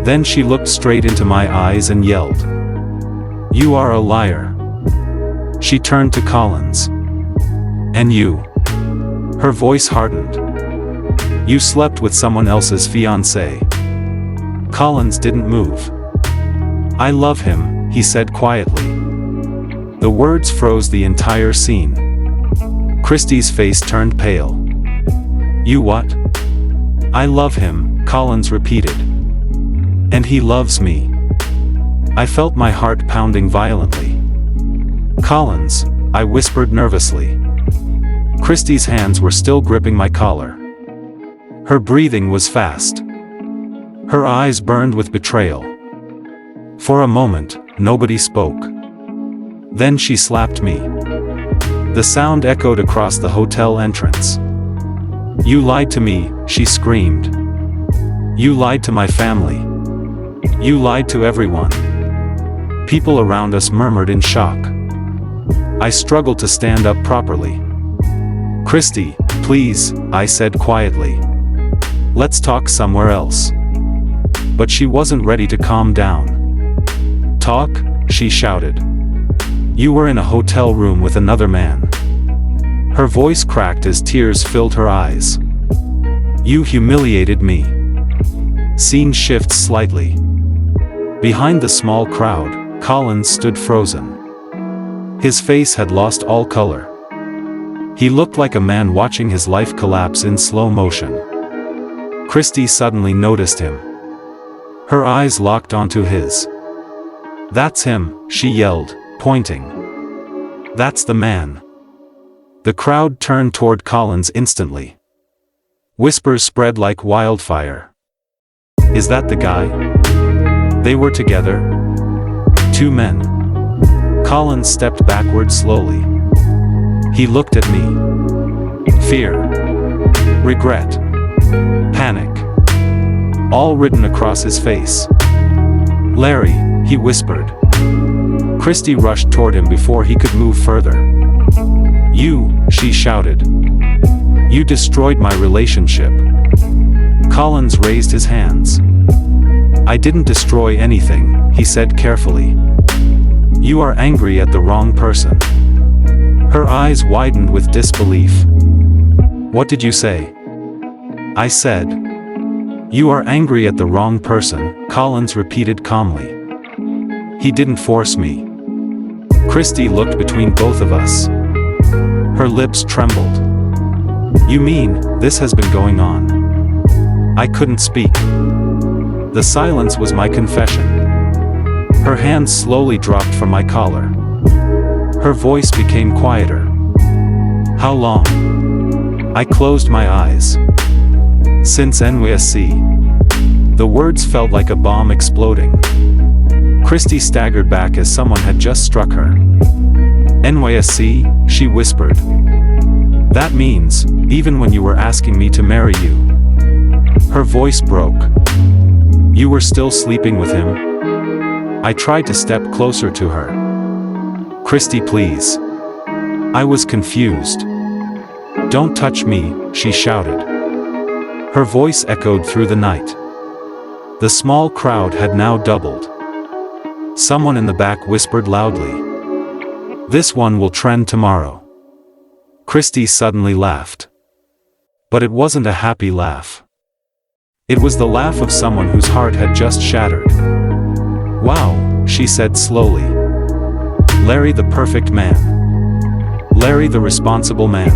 Then she looked straight into my eyes and yelled, "You are a liar." She turned to Collins. "And you?" Her voice hardened. "You slept with someone else's fiancée." Collins didn't move. "I love him," he said quietly. The words froze the entire scene. Christy's face turned pale. "You what?" "I love him," Collins repeated. "And he loves me." I felt my heart pounding violently. "Collins," I whispered nervously. Christy's hands were still gripping my collar. Her breathing was fast. Her eyes burned with betrayal. For a moment, nobody spoke. Then she slapped me. The sound echoed across the hotel entrance. "You lied to me," she screamed. "You lied to my family. You lied to everyone." People around us murmured in shock. I struggled to stand up properly. "Christy, please," I said quietly. "Let's talk somewhere else." But she wasn't ready to calm down. "Talk?" she shouted. "You were in a hotel room with another man." Her voice cracked as tears filled her eyes. "You humiliated me." Scene shifts slightly. Behind the small crowd, Collins stood frozen. His face had lost all color. He looked like a man watching his life collapse in slow motion. Christy suddenly noticed him. Her eyes locked onto his. "That's him," she yelled, pointing. "That's the man." The crowd turned toward Collins instantly. Whispers spread like wildfire. "Is that the guy? They were together? Two men." Collins stepped backward slowly. He looked at me. Fear. Regret. Panic. All written across his face. "Larry," he whispered. Christy rushed toward him before he could move further. "You," she shouted. "You destroyed my relationship." Collins raised his hands. "I didn't destroy anything," he said carefully. "You are angry at the wrong person." Her eyes widened with disbelief. "What did you say?" I said. "You are angry at the wrong person," Collins repeated calmly. "He didn't force me." Christy looked between both of us. Her lips trembled. "You mean, this has been going on?" I couldn't speak. The silence was my confession. Her hands slowly dropped from my collar. Her voice became quieter. "How long?" I closed my eyes. "Since NYSC." The words felt like a bomb exploding. Christy staggered back as someone had just struck her. "NYSC," she whispered. "That means, even when you were asking me to marry you." Her voice broke. "You were still sleeping with him?" I tried to step closer to her. "Christy, please." I was confused. "Don't touch me," she shouted. Her voice echoed through the night. The small crowd had now doubled. Someone in the back whispered loudly, "This one will trend tomorrow." Christy suddenly laughed. But it wasn't a happy laugh. It was the laugh of someone whose heart had just shattered. "Wow," she said slowly. "Larry, the perfect man. Larry, the responsible man.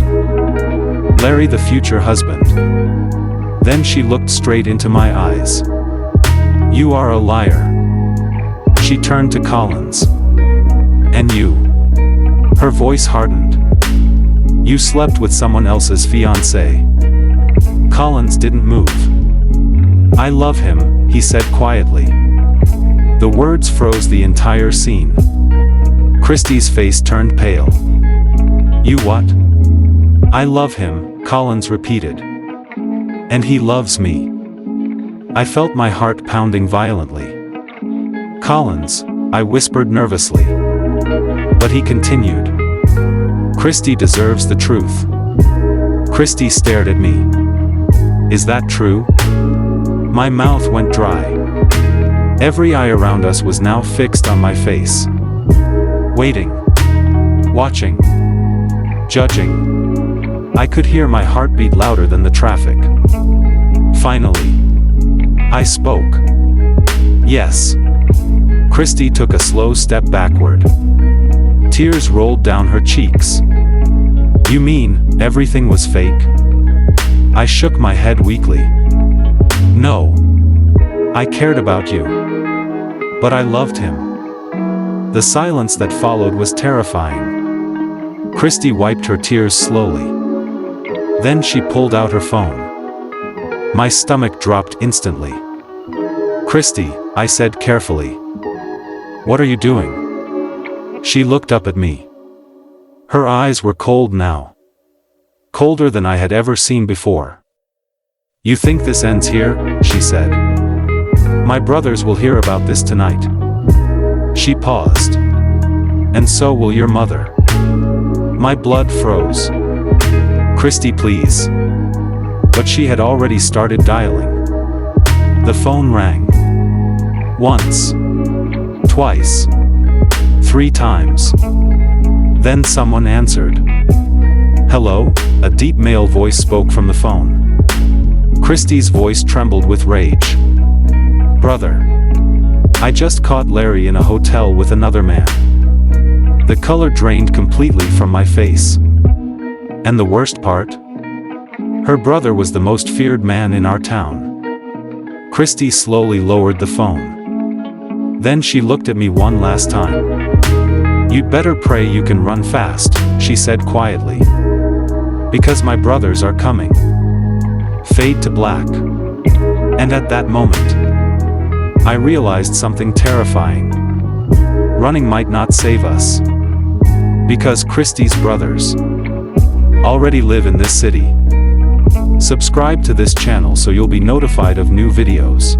Larry, the future husband." Then she looked straight into my eyes. "You are a liar." She turned to Collins. "And you?" Her voice hardened. "You slept with someone else's fiancée." Collins didn't move. "I love him," he said quietly. The words froze the entire scene. Christy's face turned pale. "You what?" "I love him," Collins repeated. "And he loves me." I felt my heart pounding violently. "Collins," I whispered nervously. But he continued. "Christy deserves the truth." Christy stared at me. "Is that true?" My mouth went dry. Every eye around us was now fixed on my face. Waiting. Watching. Judging. I could hear my heartbeat louder than the traffic. Finally. I spoke. Yes. Christy took a slow step backward. Tears rolled down her cheeks. You mean, everything was fake? I shook my head weakly. No. I cared about you. But I loved him. The silence that followed was terrifying. Christy wiped her tears slowly. Then she pulled out her phone. My stomach dropped instantly. Christy, I said carefully. What are you doing? She looked up at me. Her eyes were cold now. Colder than I had ever seen before. You think this ends here? She said. My brothers will hear about this tonight. She paused. And so will your mother. My blood froze. Christy, please. But she had already started dialing. The phone rang. Once. Twice. 3 times. Then someone answered. Hello? A deep male voice spoke from the phone. Christy's voice trembled with rage. Brother. I just caught Larry in a hotel with another man. The color drained completely from my face. And the worst part? Her brother was the most feared man in our town. Christy slowly lowered the phone. Then she looked at me one last time. You'd better pray you can run fast, she said quietly. Because my brothers are coming. Fade to black. And at that moment, I realized something terrifying. Running might not save us. Because Christy's brothers already live in this city. Subscribe to this channel so you'll be notified of new videos.